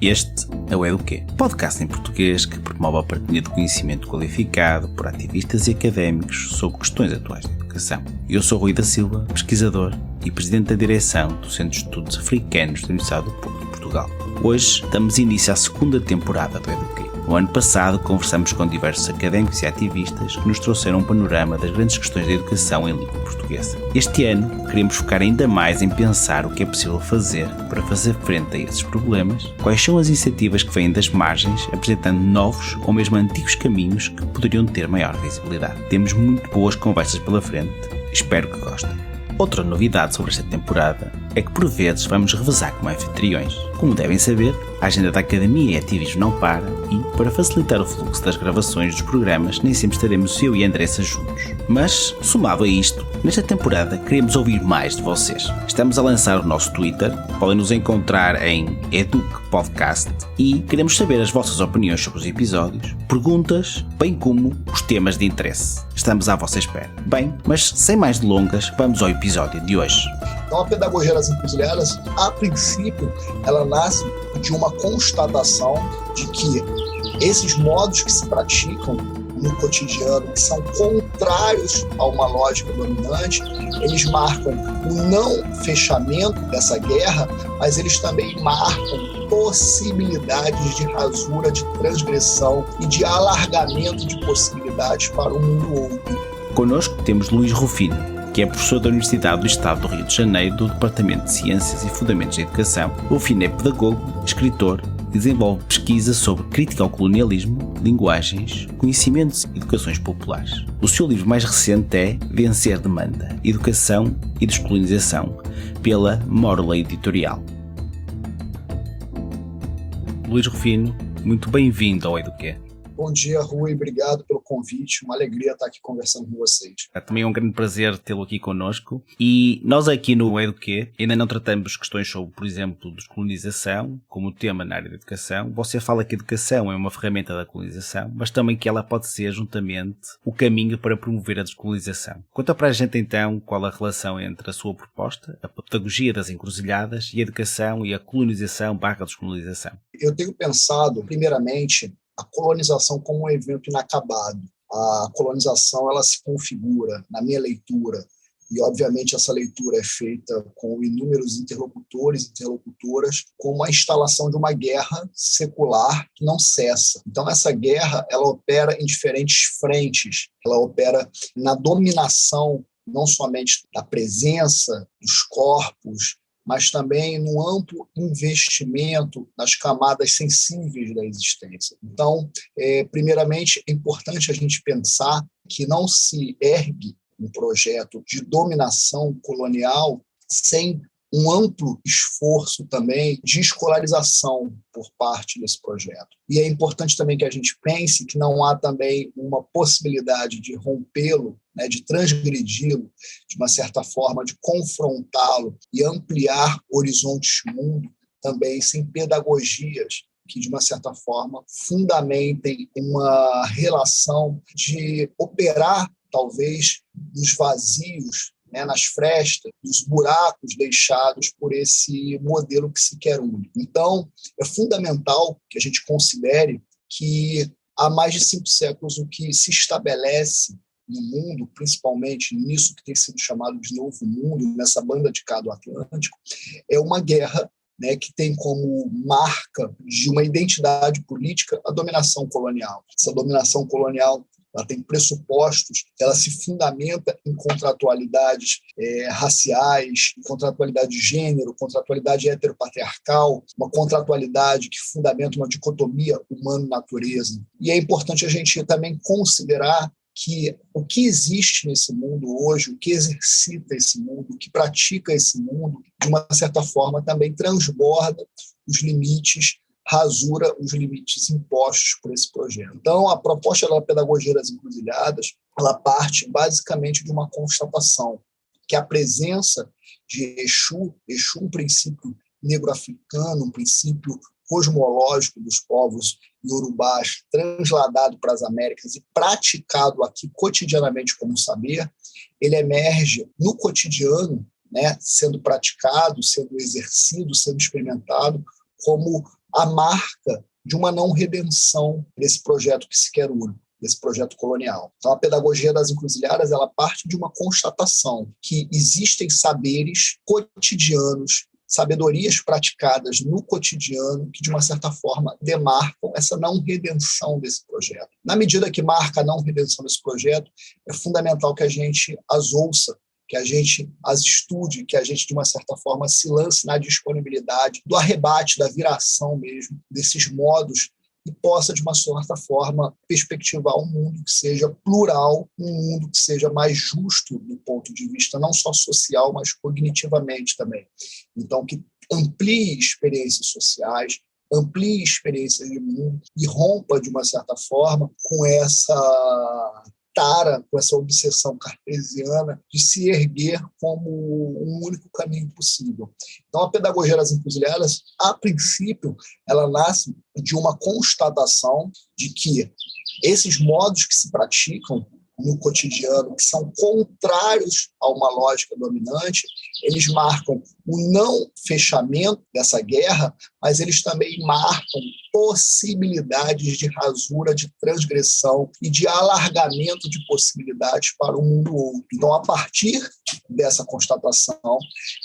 Este é o Eduquê, podcast em português que promove a partilha de conhecimento qualificado por ativistas e académicos sobre questões atuais da educação. Eu sou Rui da Silva, pesquisador e presidente da direção do Centro de Estudos Africanos da Universidade do Porto de Portugal. Hoje damos início à segunda temporada do Eduquê. No ano passado conversamos com diversos académicos e ativistas que nos trouxeram um panorama das grandes questões da educação em língua portuguesa. Este ano queremos focar ainda mais em pensar o que é possível fazer para fazer frente a esses problemas, quais são as iniciativas que vêm das margens, apresentando novos ou mesmo antigos caminhos que poderiam ter maior visibilidade. Temos muito boas conversas pela frente, espero que gostem. Outra novidade sobre esta temporada é que por vezes vamos revezar como anfitriões. Como devem saber, a agenda da Academia e ativismo não para e, para facilitar o fluxo das gravações dos programas, nem sempre estaremos eu e a Andressa juntos. Mas, somado a isto, nesta temporada queremos ouvir mais de vocês. Estamos a lançar o nosso Twitter, podem nos encontrar em EducPodcast e queremos saber as vossas opiniões sobre os episódios, perguntas, bem como os temas de interesse. Estamos à vossa espera. Bem, mas sem mais delongas, vamos ao episódio de hoje. Então, a pedagogia das encruzilhadas, a princípio, ela nasce de uma constatação de que esses modos que se praticam no cotidiano, que são contrários a uma lógica dominante, eles marcam o não fechamento dessa guerra, mas eles também marcam possibilidades de rasura, de transgressão e de alargamento de possibilidades para o mundo outro. Connosco temos Luís Rufino, que é professor da Universidade do Estado do Rio de Janeiro do Departamento de Ciências e Fundamentos da Educação. Rufino é pedagogo, escritor e desenvolve pesquisa sobre crítica ao colonialismo, linguagens, conhecimentos e educações populares. O seu livro mais recente é Vencer Demanda, Educação e Descolonização, pela Morla Editorial. Luís Rufino, muito bem-vindo ao Eduquê. Bom dia, Rui. Obrigado pelo convite. Uma alegria estar aqui conversando com vocês. Também é um grande prazer tê-lo aqui connosco. E nós aqui no Eduquê ainda não tratamos questões sobre, por exemplo, descolonização, como tema na área da educação. Você fala que a educação é uma ferramenta da colonização, mas também que ela pode ser, juntamente, o caminho para promover a descolonização. Conta para a gente, então, qual a relação entre a sua proposta, a pedagogia das encruzilhadas, e a educação e a colonização/descolonização. Eu tenho pensado, primeiramente, a colonização como um evento inacabado. A colonização ela se configura, na minha leitura, e obviamente essa leitura é feita com inúmeros interlocutores e interlocutoras, como a instalação de uma guerra secular que não cessa. Então essa guerra ela opera em diferentes frentes, ela opera na dominação não somente da presença dos corpos, mas também no amplo investimento nas camadas sensíveis da existência. Então, primeiramente, é importante a gente pensar que não se ergue um projeto de dominação colonial sem um amplo esforço também de escolarização por parte desse projeto. E é importante também que a gente pense que não há também uma possibilidade de rompê-lo, de transgredi-lo, de uma certa forma, de confrontá-lo e ampliar horizontes de mundo também sem pedagogias que, de uma certa forma, fundamentem uma relação de operar, talvez, nos vazios, nas frestas, nos buracos deixados por esse modelo que se quer único. Então, é fundamental que a gente considere que há mais de 5 séculos o que se estabelece no mundo, principalmente nisso que tem sido chamado de Novo Mundo, nessa banda de cá do Atlântico, é uma guerra que tem como marca de uma identidade política a dominação colonial. Essa dominação colonial ela tem pressupostos, ela se fundamenta em contratualidades raciais, em contratualidade de gênero, contratualidade heteropatriarcal, uma contratualidade que fundamenta uma dicotomia humano-natureza. E é importante a gente também considerar que o que existe nesse mundo hoje, o que exercita esse mundo, o que pratica esse mundo, de uma certa forma também transborda os limites, rasura os limites impostos por esse projeto. Então, a proposta da pedagogia das encruzilhadas, ela parte basicamente de uma constatação, que a presença de Exu, um princípio negro-africano, um princípio cosmológico dos povos iorubás, transladado para as Américas e praticado aqui cotidianamente como saber, ele emerge no cotidiano, sendo praticado, sendo exercido, sendo experimentado, como a marca de uma não redenção desse projeto que se quer único, desse projeto colonial. Então, a pedagogia das encruzilhadas, ela parte de uma constatação que existem saberes cotidianos, sabedorias praticadas no cotidiano que, de uma certa forma, demarcam essa não redenção desse projeto. Na medida que marca a não redenção desse projeto, é fundamental que a gente as ouça, que a gente as estude, que a gente, de uma certa forma, se lance na disponibilidade do arrebate, da viração mesmo, desses modos, e possa, de uma certa forma, perspectivar um mundo que seja plural, um mundo que seja mais justo do ponto de vista não só social, mas cognitivamente também. Então, que amplie experiências sociais, amplie experiências de mundo e rompa, de uma certa forma, com essa tara, com essa obsessão cartesiana de se erguer como um único caminho possível. Então, a pedagogia das encruzilhadas, a princípio, ela nasce de uma constatação de que esses modos que se praticam no cotidiano, que são contrários a uma lógica dominante, eles marcam o não fechamento dessa guerra, mas eles também marcam possibilidades de rasura, de transgressão e de alargamento de possibilidades para um mundo outro. Então, a partir dessa constatação,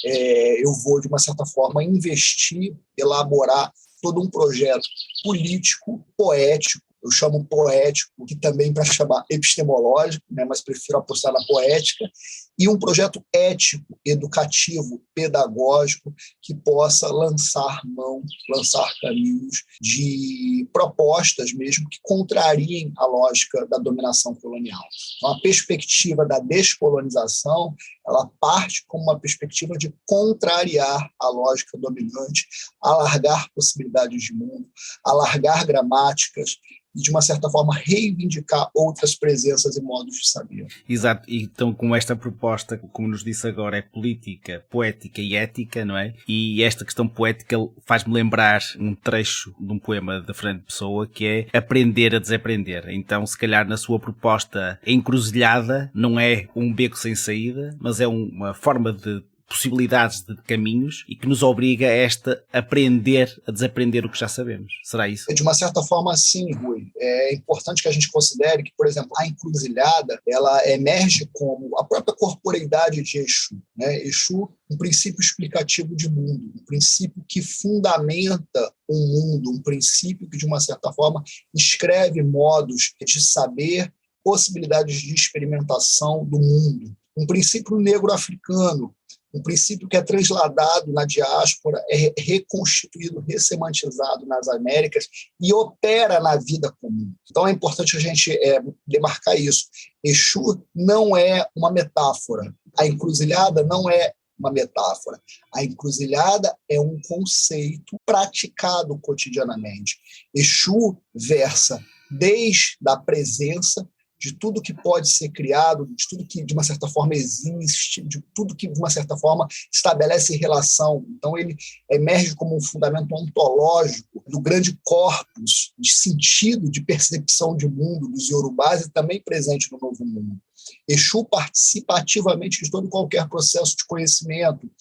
eu vou, de uma certa forma, investir, elaborar todo um projeto político, poético, eu chamo poético, que também para chamar epistemológico, né, mas prefiro apostar na poética, e um projeto ético, educativo, pedagógico, que possa lançar mão, lançar caminhos de propostas mesmo que contrariem a lógica da dominação colonial. Então, a perspectiva da descolonização, ela parte como uma perspectiva de contrariar a lógica dominante, alargar possibilidades de mundo, alargar gramáticas, e, de uma certa forma, reivindicar outras presenças e modos de saber. Exato, então com esta proposta, como nos disse agora, é política, poética e ética, não é? E esta questão poética faz-me lembrar um trecho de um poema de Fernando Pessoa, que é aprender a desaprender. Então, se calhar na sua proposta, a encruzilhada não é um beco sem saída, mas é uma forma de possibilidades de caminhos e que nos obriga a aprender a desaprender o que já sabemos. Será isso? De uma certa forma, sim, Rui. É importante que a gente considere que, por exemplo, a encruzilhada, ela emerge como a própria corporeidade de Exu, né? Exu, um princípio explicativo de mundo, um princípio que fundamenta o mundo, um princípio que, de uma certa forma, escreve modos de saber, possibilidades de experimentação do mundo. Um princípio negro-africano, um princípio que é transladado na diáspora, é reconstituído, ressemantizado nas Américas e opera na vida comum. Então é importante a gente demarcar isso. Exu não é uma metáfora. A encruzilhada não é uma metáfora. A encruzilhada é um conceito praticado cotidianamente. Exu versa desde a presença de tudo que pode ser criado, de tudo que, de uma certa forma, existe, de tudo que, de uma certa forma, estabelece relação. Então, ele emerge como um fundamento ontológico do grande corpus de sentido, de percepção de mundo dos iorubás e também presente no Novo Mundo. Exu participa ativamente de todo e qualquer processo de conhecimento,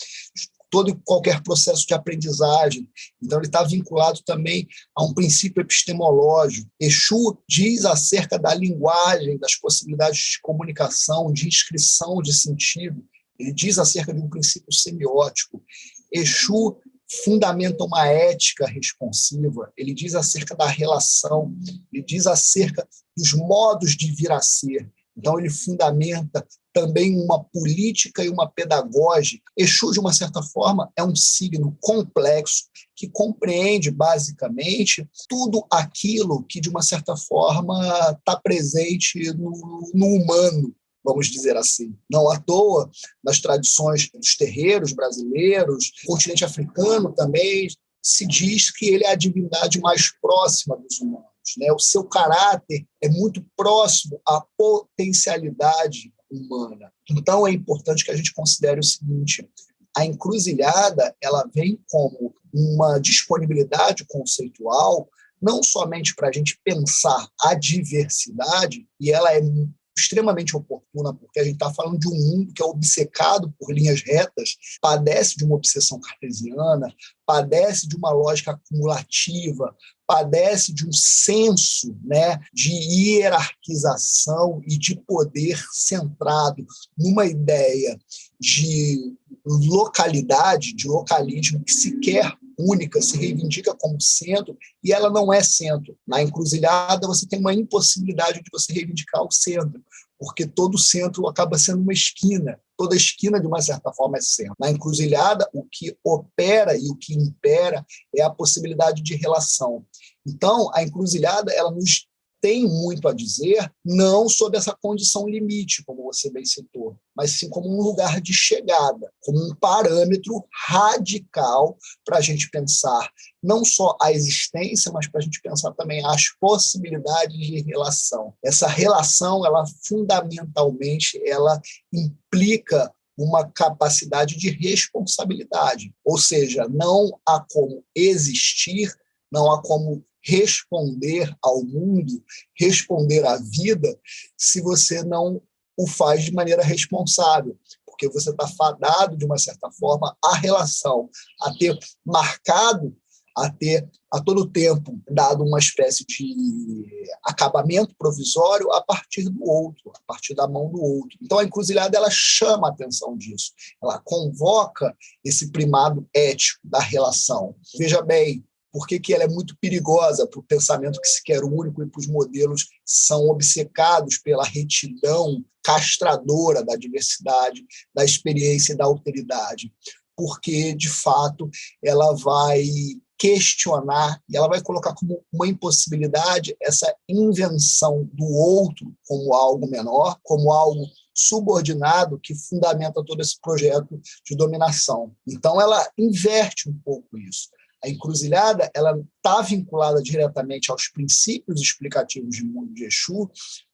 todo e qualquer processo de aprendizagem. Então, ele está vinculado também a um princípio epistemológico. Exu diz acerca da linguagem, das possibilidades de comunicação, de inscrição de sentido. Ele diz acerca de um princípio semiótico. Exu fundamenta uma ética responsiva. Ele diz acerca da relação, ele diz acerca dos modos de vir a ser. Então, ele fundamenta também uma política e uma pedagógica. Exu, de uma certa forma, é um signo complexo que compreende, basicamente, tudo aquilo que, de uma certa forma, está presente no humano, vamos dizer assim. Não à toa, nas tradições dos terreiros brasileiros, no continente africano também, se diz que ele é a divindade mais próxima dos humanos, né? O seu caráter é muito próximo à potencialidade humana. Então, é importante que a gente considere o seguinte: a encruzilhada, ela vem como uma disponibilidade conceitual, não somente para a gente pensar a diversidade, e ela é extremamente oportuna, porque a gente está falando de um mundo que é obcecado por linhas retas, padece de uma obsessão cartesiana, padece de uma lógica acumulativa, padece de um senso, né, de hierarquização e de poder centrado numa ideia de localidade, de localismo que sequer única, se reivindica como centro, e ela não é centro. Na encruzilhada, você tem uma impossibilidade de você reivindicar o centro, porque todo centro acaba sendo uma esquina. Toda esquina, de uma certa forma, é centro. Na encruzilhada, o que opera e o que impera é a possibilidade de relação. Então, a encruzilhada, ela nos tem muito a dizer, não sobre essa condição limite, como você bem citou, mas sim como um lugar de chegada, como um parâmetro radical para a gente pensar não só a existência, mas para a gente pensar também as possibilidades de relação. Essa relação, ela fundamentalmente, ela implica uma capacidade de responsabilidade, ou seja, não há como existir, não há como responder ao mundo, responder à vida, se você não o faz de maneira responsável, porque você está fadado, de uma certa forma, à relação, a ter marcado, a ter a todo tempo dado uma espécie de acabamento provisório a partir do outro, a partir da mão do outro. Então, a encruzilhada, ela chama a atenção disso, ela convoca esse primado ético da relação. Veja bem, por que ela é muito perigosa para o pensamento que se quer único e para os modelos que são obcecados pela retidão castradora da diversidade, da experiência e da alteridade. Porque, de fato, ela vai questionar e ela vai colocar como uma impossibilidade essa invenção do outro como algo menor, como algo subordinado que fundamenta todo esse projeto de dominação. Então, ela inverte um pouco isso. A encruzilhada, ela está vinculada diretamente aos princípios explicativos de mundo de Exu,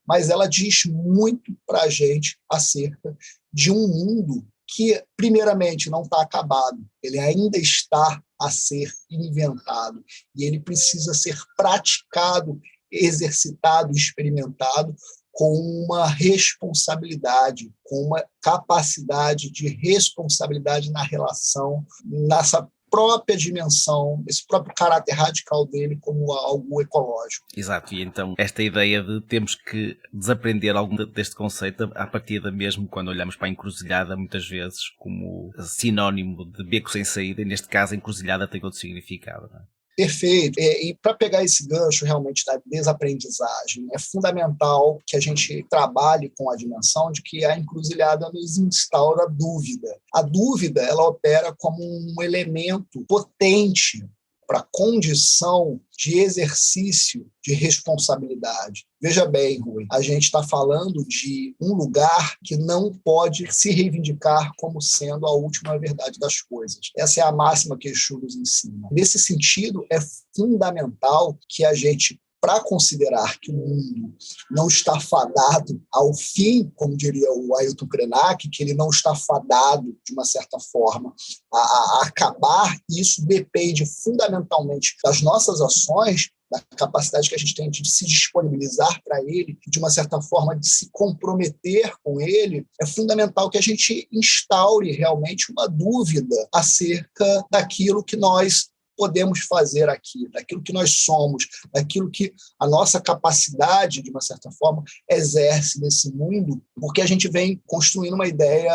mas ela diz muito para a gente acerca de um mundo que, primeiramente, não está acabado. Ele ainda está a ser inventado e ele precisa ser praticado, exercitado, experimentado com uma responsabilidade, com uma capacidade de responsabilidade na relação, nessa própria dimensão, esse próprio caráter radical dele como algo ecológico. Exato, e então esta ideia de temos que desaprender algum deste conceito a partir da mesmo quando olhamos para a encruzilhada, muitas vezes como sinónimo de beco sem saída, e neste caso a encruzilhada tem outro significado, não é? Perfeito. E para pegar esse gancho realmente da desaprendizagem, é fundamental que a gente trabalhe com a dimensão de que a encruzilhada nos instaura a dúvida. A dúvida, ela opera como um elemento potente para a condição de exercício de responsabilidade. Veja bem, Rui, a gente está falando de um lugar que não pode se reivindicar como sendo a última verdade das coisas. Essa é a máxima que Exu nos ensina. Nesse sentido, é fundamental que a gente, para considerar que o mundo não está fadado ao fim, como diria o Ailton Krenak, que ele não está fadado, de uma certa forma, a acabar, e isso depende fundamentalmente das nossas ações, da capacidade que a gente tem de se disponibilizar para ele, de uma certa forma de se comprometer com ele, é fundamental que a gente instaure realmente uma dúvida acerca daquilo que nós podemos fazer aqui, daquilo que nós somos, daquilo que a nossa capacidade, de uma certa forma, exerce nesse mundo, porque a gente vem construindo uma ideia,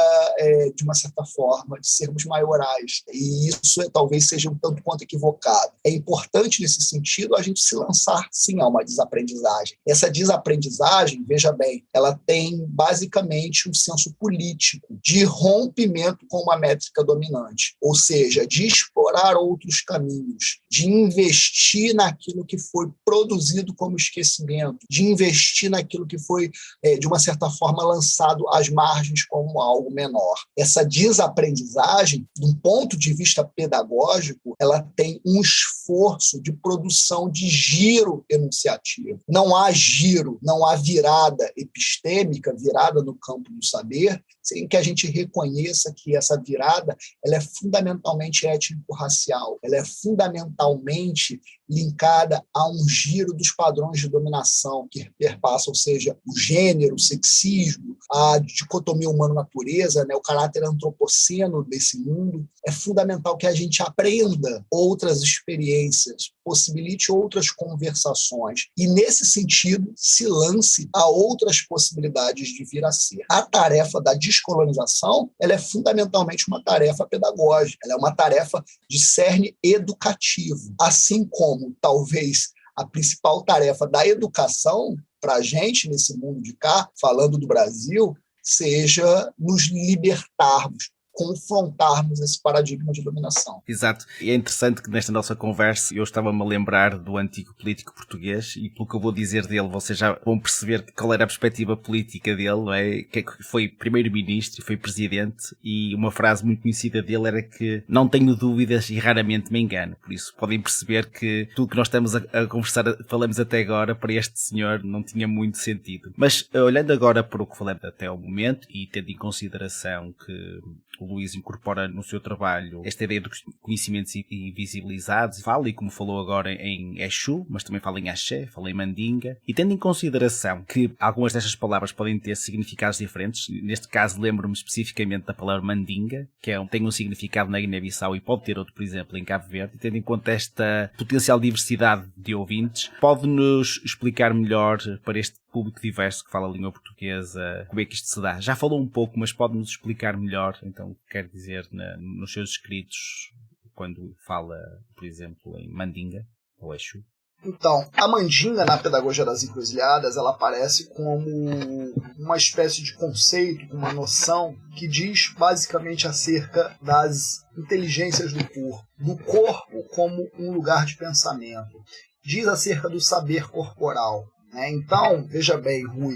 de uma certa forma, de sermos maiorais. E isso talvez seja um tanto quanto equivocado. É importante, nesse sentido, a gente se lançar, sim, a uma desaprendizagem. Essa desaprendizagem, veja bem, ela tem basicamente um senso político de rompimento com uma métrica dominante, ou seja, de explorar outros caminhos, de investir naquilo que foi produzido como esquecimento, de investir naquilo que foi, de uma certa forma, lançado às margens como algo menor. Essa desaprendizagem, de um ponto de vista pedagógico, ela tem um esforço esforço de produção de giro enunciativo. Não há giro, não há virada epistêmica, virada no campo do saber, sem que a gente reconheça que essa virada ela é fundamentalmente étnico-racial, ela é fundamentalmente linkada a um giro dos padrões de dominação que perpassa, ou seja, o gênero, o sexismo, a dicotomia humano-natureza, né, o caráter antropoceno desse mundo. É fundamental que a gente aprenda outras experiências, possibilite outras conversações e, nesse sentido, se lance a outras possibilidades de vir a ser. A tarefa da descolonização ela é fundamentalmente uma tarefa pedagógica, ela é uma tarefa de cerne educativo, assim como, talvez, a principal tarefa da educação para a gente, nesse mundo de cá, falando do Brasil, seja nos libertarmos, confrontarmos esse paradigma de dominação. Exato. E é interessante que nesta nossa conversa eu estava-me a lembrar do antigo político português e pelo que eu vou dizer dele, vocês já vão perceber qual era a perspectiva política dele, não é? Que foi primeiro-ministro, foi presidente e uma frase muito conhecida dele era que não tenho dúvidas e raramente me engano. Por isso podem perceber que tudo que nós estamos a conversar, falamos até agora, para este senhor não tinha muito sentido. Mas olhando agora para o que falamos até ao momento e tendo em consideração que o Luís incorpora no seu trabalho esta ideia dos conhecimentos invisibilizados, fala, e como falou agora em Exu, mas também fala em Axé, fala em Mandinga, e tendo em consideração que algumas destas palavras podem ter significados diferentes, neste caso lembro-me especificamente da palavra Mandinga, que tem um significado na Guiné-Bissau e pode ter outro, por exemplo, em Cabo Verde, e tendo em conta esta potencial diversidade de ouvintes, pode-nos explicar melhor para este público diverso que fala a língua portuguesa, como é que isto se dá? Já falou um pouco, mas pode-nos explicar melhor, então, o que quer dizer nos seus escritos, quando fala, por exemplo, em Mandinga ou Exu? Então, a Mandinga, na Pedagogia das Encruzilhadas, ela aparece como uma espécie de conceito, uma noção que diz basicamente acerca das inteligências do corpo como um lugar de pensamento. Diz acerca do saber corporal. Então, veja bem, Rui,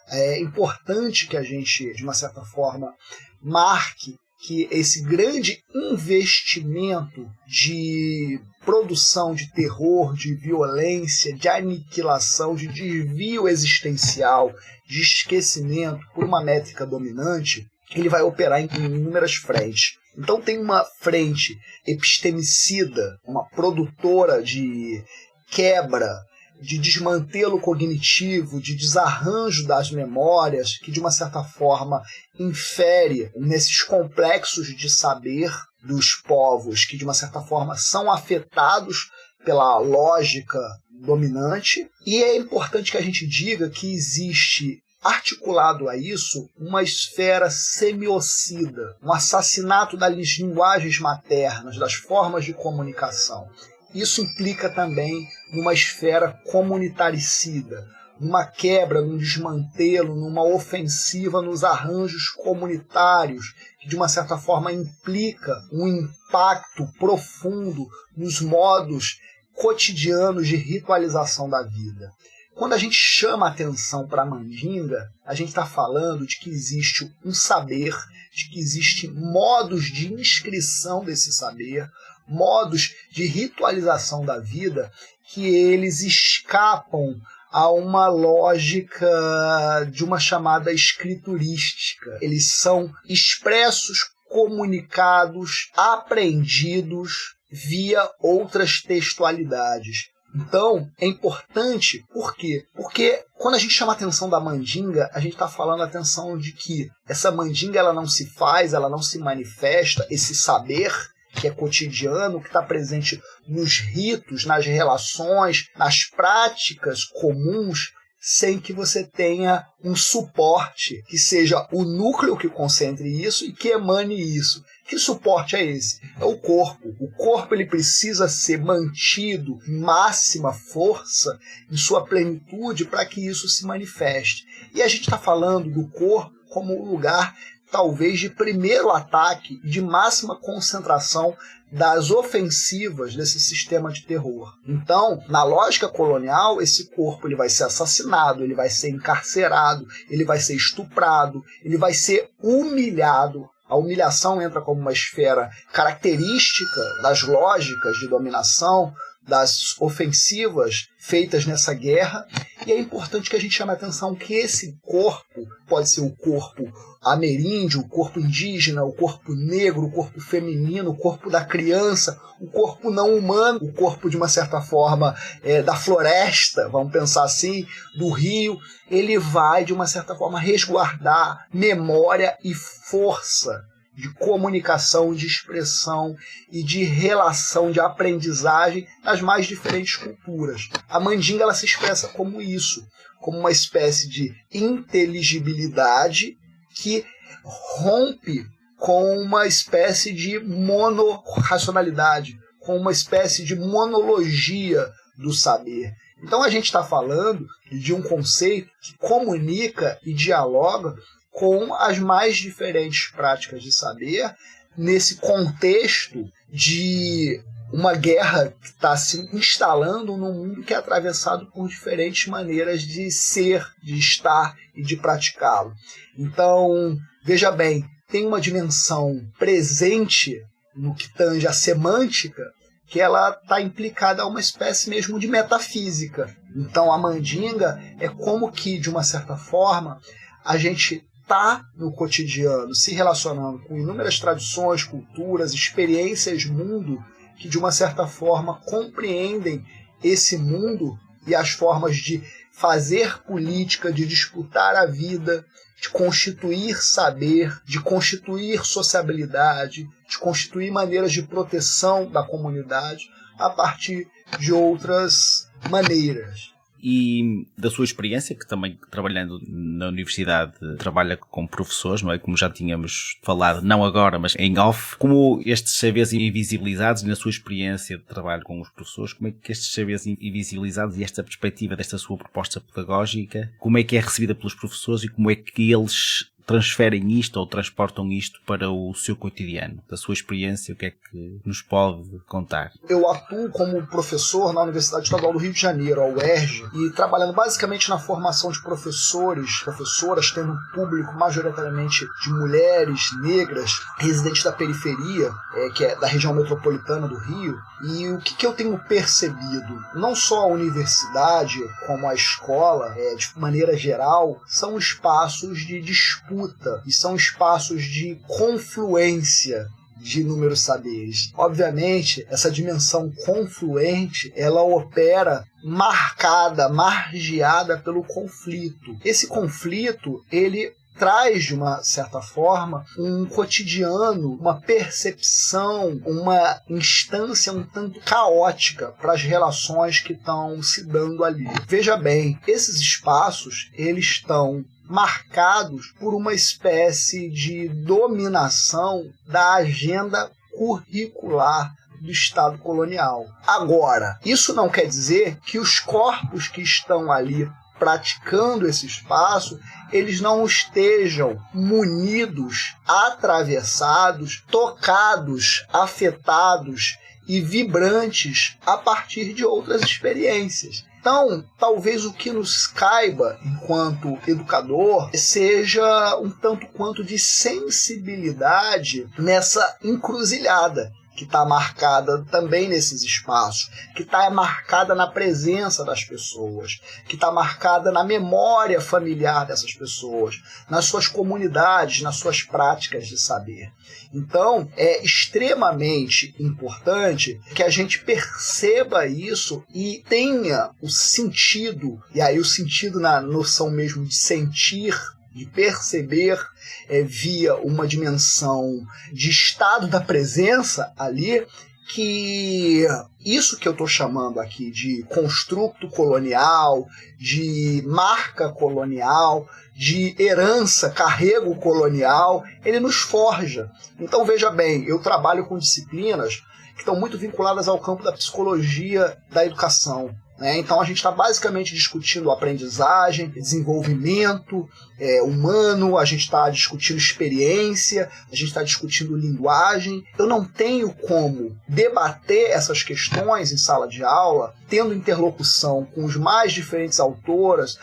é importante que a gente, de uma certa forma, marque que esse grande investimento de produção de terror, de violência, de aniquilação, de desvio existencial, de esquecimento por uma métrica dominante, ele vai operar em inúmeras frentes. Então tem uma frente epistemicida, uma produtora de quebra, de desmantelo cognitivo, de desarranjo das memórias, que de uma certa forma infere nesses complexos de saber dos povos, que de uma certa forma são afetados pela lógica dominante. E é importante que a gente diga que existe, articulado a isso, uma esfera semiocida, um assassinato das linguagens maternas, das formas de comunicação. Isso implica também numa esfera comunitaricida, numa quebra, num desmantelo, numa ofensiva nos arranjos comunitários, que de uma certa forma implica um impacto profundo nos modos cotidianos de ritualização da vida. Quando a gente chama atenção para a Mandinga, a gente está falando de que existe um saber, de que existem modos de inscrição desse saber, modos de ritualização da vida, que eles escapam a uma lógica de uma chamada escriturística. Eles são expressos, comunicados, aprendidos via outras textualidades. Então, é importante, por quê? Porque quando a gente chama a atenção da Mandinga, a gente está falando a atenção de que essa Mandinga ela não se faz, ela não se manifesta, esse saber que é cotidiano, que está presente nos ritos, nas relações, nas práticas comuns, sem que você tenha um suporte que seja o núcleo que concentre isso e que emane isso. Que suporte é esse? É o corpo. O corpo ele precisa ser mantido em máxima força, em sua plenitude, para que isso se manifeste. E a gente está falando do corpo como um lugar talvez de primeiro ataque, de máxima concentração das ofensivas desse sistema de terror. Então, na lógica colonial, esse corpo ele vai ser assassinado, ele vai ser encarcerado, ele vai ser estuprado, ele vai ser humilhado. A humilhação entra como uma esfera característica das lógicas de dominação das ofensivas feitas nessa guerra, e é importante que a gente chame a atenção que esse corpo, pode ser o corpo ameríndio, o corpo indígena, o corpo negro, o corpo feminino, o corpo da criança, o corpo não humano, o corpo de uma certa forma da floresta, vamos pensar assim, do rio, ele vai de uma certa forma resguardar memória e força de comunicação, de expressão e de relação, de aprendizagem nas mais diferentes culturas. A mandinga ela se expressa como isso, como uma espécie de inteligibilidade que rompe com uma espécie de monorracionalidade, com uma espécie de monologia do saber. Então a gente está falando de um conceito que comunica e dialoga com as mais diferentes práticas de saber, nesse contexto de uma guerra que está se instalando num mundo que é atravessado por diferentes maneiras de ser, de estar e de praticá-lo. Então, veja bem, tem uma dimensão presente no que tange a semântica, que ela está implicada a uma espécie mesmo de metafísica. Então, a mandinga é como que, de uma certa forma, a gente está no cotidiano, se relacionando com inúmeras tradições, culturas, experiências mundo que, de uma certa forma, compreendem esse mundo e as formas de fazer política, de disputar a vida, de constituir saber, de constituir sociabilidade, de constituir maneiras de proteção da comunidade a partir de outras maneiras. E da sua experiência, que também trabalhando na universidade trabalha com professores, não é? Como já tínhamos falado, não agora, mas em off, como estes saberes invisibilizados, na sua experiência de trabalho com os professores, como é que estes saberes invisibilizados e esta perspectiva desta sua proposta pedagógica, como é que é recebida pelos professores e como é que eles transferem isto ou transportam isto para o seu cotidiano? Da sua experiência, o que é que nos pode contar? Eu atuo como professor na Universidade Estadual do Rio de Janeiro, a UERJ, e trabalhando basicamente na formação de professores, professoras, tendo um público majoritariamente de mulheres negras, residentes da periferia, que é da região metropolitana do Rio. E o que eu tenho percebido? Não só a universidade, como a escola, de maneira geral, são espaços de disputa e são espaços de confluência de inúmeros saberes. Obviamente, essa dimensão confluente, ela opera margeada pelo conflito. Esse conflito, ele traz, de uma certa forma, um cotidiano, uma percepção, uma instância um tanto caótica para as relações que estão se dando ali. Veja bem, esses espaços, eles estão marcados por uma espécie de dominação da agenda curricular do Estado colonial. Agora, isso não quer dizer que os corpos que estão ali praticando esse espaço, eles não estejam munidos, atravessados, tocados, afetados e vibrantes a partir de outras experiências. Então, talvez o que nos caiba, enquanto educador, seja um tanto quanto de sensibilidade nessa encruzilhada que está marcada também nesses espaços, que está marcada na presença das pessoas, que está marcada na memória familiar dessas pessoas, nas suas comunidades, nas suas práticas de saber. Então, é extremamente importante que a gente perceba isso e tenha o sentido, e aí o sentido na noção mesmo de sentir, de perceber via uma dimensão de estado da presença ali, que isso que eu estou chamando aqui de construto colonial, de marca colonial, de herança, carrego colonial, ele nos forja. Então, veja bem, eu trabalho com disciplinas que estão muito vinculadas ao campo da psicologia da educação. Então a gente está basicamente discutindo aprendizagem, desenvolvimento humano, a gente está discutindo experiência, a gente está discutindo linguagem. Eu não tenho como debater essas questões em sala de aula, tendo interlocução com os mais diferentes autoras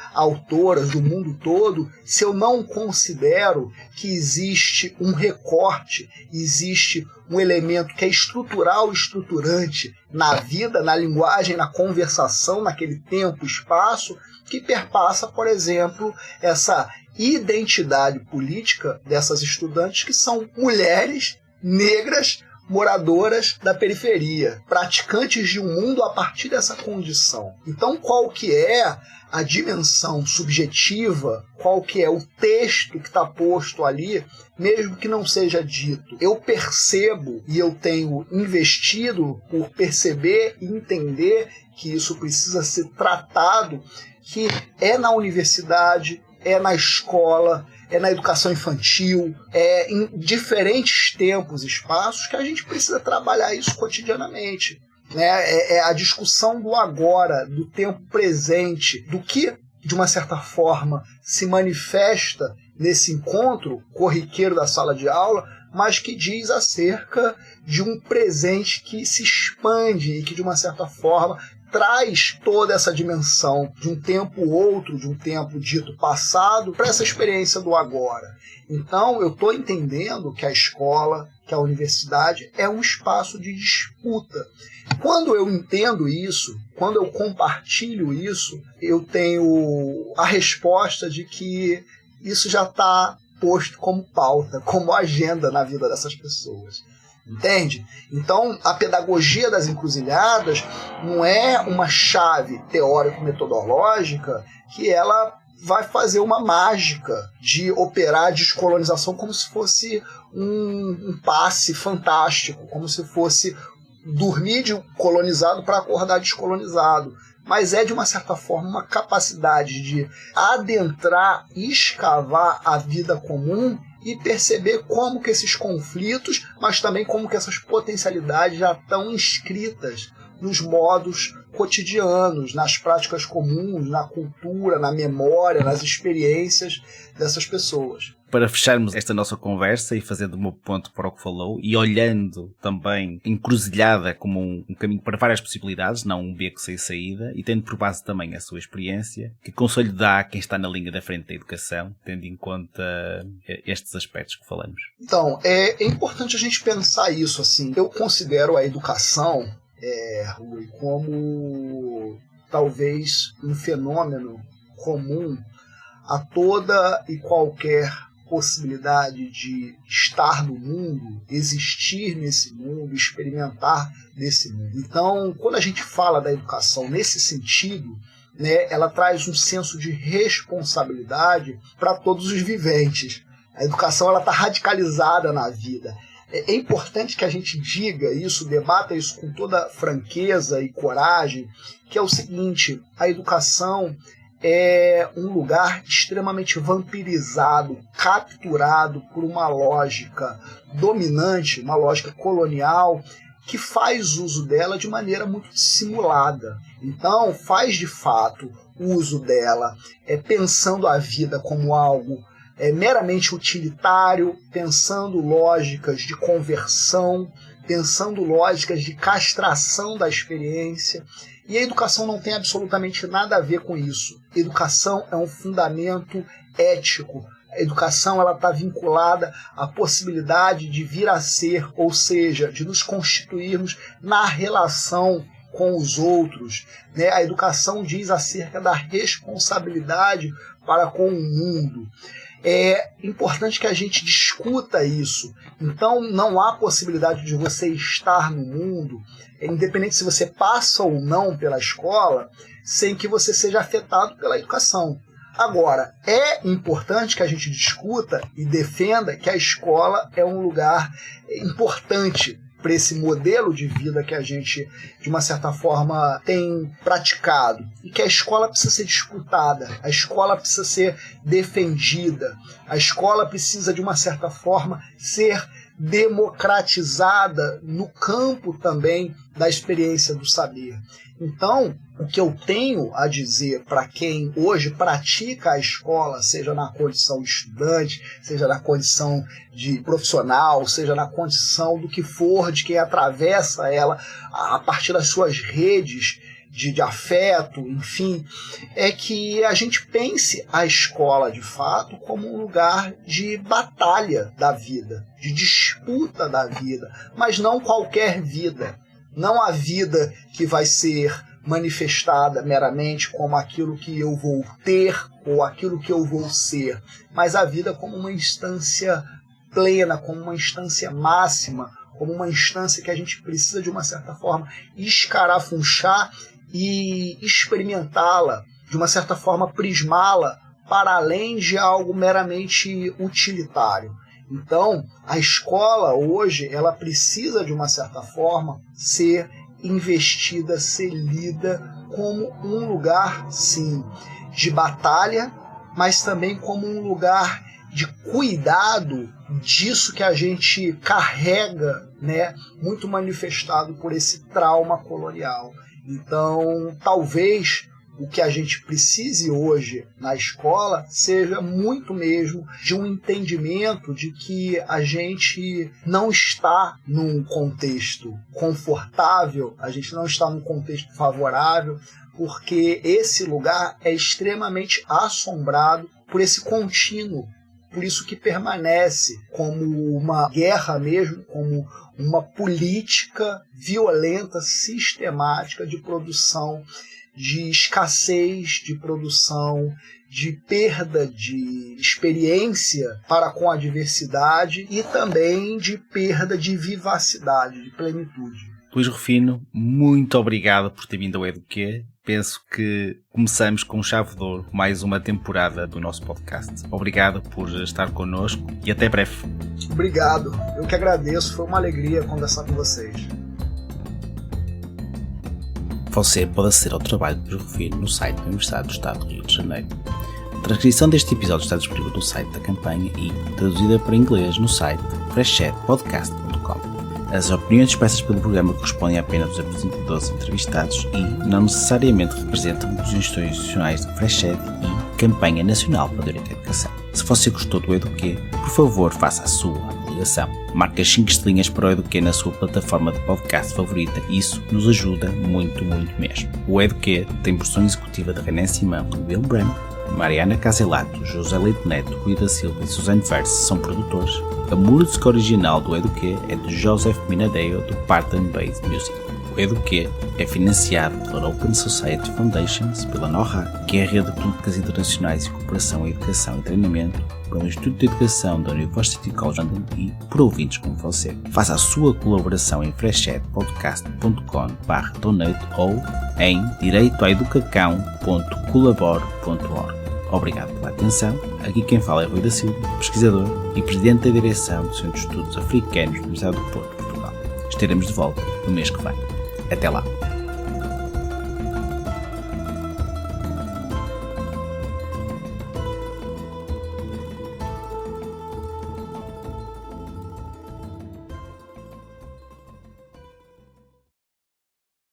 do mundo todo, se eu não considero que existe um recorte, existe um elemento que é estrutural e estruturante na vida, na linguagem, na conversação, naquele tempo, espaço, que perpassa, por exemplo, essa identidade política dessas estudantes que são mulheres negras moradoras da periferia, praticantes de um mundo a partir dessa condição. Então, qual que é a dimensão subjetiva, qual que é o texto que está posto ali, mesmo que não seja dito? Eu percebo e eu tenho investido por perceber e entender que isso precisa ser tratado, que é na universidade, é na escola, é na educação infantil, é em diferentes tempos e espaços que a gente precisa trabalhar isso cotidianamente. É a discussão do agora, do tempo presente, do que, de uma certa forma, se manifesta nesse encontro corriqueiro da sala de aula, mas que diz acerca de um presente que se expande e que, de uma certa forma, traz toda essa dimensão de um tempo outro, de um tempo dito passado, para essa experiência do agora. Então, eu estou entendendo que a escola, que a universidade é um espaço de disputa. Quando eu entendo isso, quando eu compartilho isso, eu tenho a resposta de que isso já está posto como pauta, como agenda na vida dessas pessoas. Entende? Então, a pedagogia das encruzilhadas não é uma chave teórico-metodológica que ela vai fazer uma mágica de operar a descolonização como se fosse um passe fantástico, como se fosse dormir de colonizado para acordar descolonizado. Mas é, de uma certa forma, uma capacidade de adentrar e escavar a vida comum e perceber como que esses conflitos, mas também como que essas potencialidades já estão inscritas nos modos cotidianos, nas práticas comuns, na cultura, na memória, nas experiências dessas pessoas. Para fecharmos esta nossa conversa e fazendo o meu ponto para o que falou e olhando também encruzilhada como um caminho para várias possibilidades, não um beco sem saída, e tendo por base também a sua experiência, que conselho dá a quem está na linha da frente da educação, tendo em conta estes aspectos que falamos? Então, é importante a gente pensar isso assim. Eu considero a educação, Rui, como talvez um fenômeno comum a toda e qualquer possibilidade de estar no mundo, existir nesse mundo, experimentar nesse mundo. Então, quando a gente fala da educação nesse sentido, ela traz um senso de responsabilidade para todos os viventes. A educação está radicalizada na vida. É importante que a gente diga isso, debata isso com toda franqueza e coragem, que é o seguinte: a educação é um lugar extremamente vampirizado, capturado por uma lógica dominante, uma lógica colonial, que faz uso dela de maneira muito dissimulada. Então, faz de fato uso dela pensando a vida como algo meramente utilitário, pensando lógicas de conversão, pensando lógicas de castração da experiência. E a educação não tem absolutamente nada a ver com isso. Educação é um fundamento ético. A educação está vinculada à possibilidade de vir a ser, ou seja, de nos constituirmos na relação com os outros. A educação diz acerca da responsabilidade para com o mundo. É importante que a gente discuta isso. Então, não há possibilidade de você estar no mundo, independente se você passa ou não pela escola, sem que você seja afetado pela educação. Agora, é importante que a gente discuta e defenda que a escola é um lugar importante para esse modelo de vida que a gente, de uma certa forma, tem praticado. E que a escola precisa ser disputada, a escola precisa ser defendida, a escola precisa, de uma certa forma, ser democratizada no campo também da experiência do saber. Então, o que eu tenho a dizer para quem hoje pratica a escola, seja na condição de estudante, seja na condição de profissional, seja na condição do que for, de quem atravessa ela a partir das suas redes de afeto, enfim, é que a gente pense a escola, de fato, como um lugar de batalha da vida, de disputa da vida, mas não qualquer vida. Não a vida que vai ser manifestada meramente como aquilo que eu vou ter ou aquilo que eu vou ser, mas a vida como uma instância plena, como uma instância máxima, como uma instância que a gente precisa, de uma certa forma, escarafunchar e experimentá-la, de uma certa forma prismá-la para além de algo meramente utilitário. Então, a escola hoje, ela precisa, de uma certa forma, ser investida, ser lida como um lugar, sim, de batalha, mas também como um lugar de cuidado disso que a gente carrega, né, muito manifestado por esse trauma colonial. Então, talvez o que a gente precise hoje na escola seja muito mesmo de um entendimento de que a gente não está num contexto confortável, a gente não está num contexto favorável, porque esse lugar é extremamente assombrado por esse contínuo, por isso que permanece como uma guerra mesmo, como uma política violenta, sistemática de produção, de escassez, de produção, de perda de experiência para com a diversidade e também de perda de vivacidade, de plenitude. Luís Rufino, muito obrigado por ter vindo ao Eduquê. Penso que começamos com chave de ouro mais uma temporada do nosso podcast. Obrigado por estar connosco e até breve. Obrigado, eu que agradeço, foi uma alegria conversar com vocês. Você pode aceder ao trabalho de Luís Rufino no site da Universidade do Estado do Rio de Janeiro. A transcrição deste episódio está disponível no site da campanha e traduzida para inglês no site freshchatpodcast.com. As opiniões expressas pelo programa correspondem apenas aos apresentadores entrevistados e não necessariamente representam posições institucionais de Freshed e Campanha Nacional para o Direito à Educação. Se você gostou do Eduquê, por favor faça a sua avaliação. Marque as 5 estrelinhas para o Eduquê na sua plataforma de podcast favorita. Isso nos ajuda muito, muito mesmo. O Eduquê tem produção executiva de René Simão e Bill Brandt. Mariana Caselato, José Leite Neto, Rui da Silva e Suzane Verse são produtores. A música original do Eduquê é de Joseph Minadeio, do Parton Based Music. O Eduquê é financiado pela Open Society Foundations, pela NORAD, que é a rede de políticas internacionais e cooperação em educação e treinamento, pelo Instituto de Educação da University College London e por ouvintes como você. Faça a sua colaboração em freshchatpodcast.com/donate ou em direitoaeducacão.colabore.org. Obrigado pela atenção. Aqui quem fala é Rui da Silva, pesquisador e presidente da direção do Centro de Estudos Africanos da Universidade do Porto, Portugal. Estaremos de volta no mês que vem. Até lá.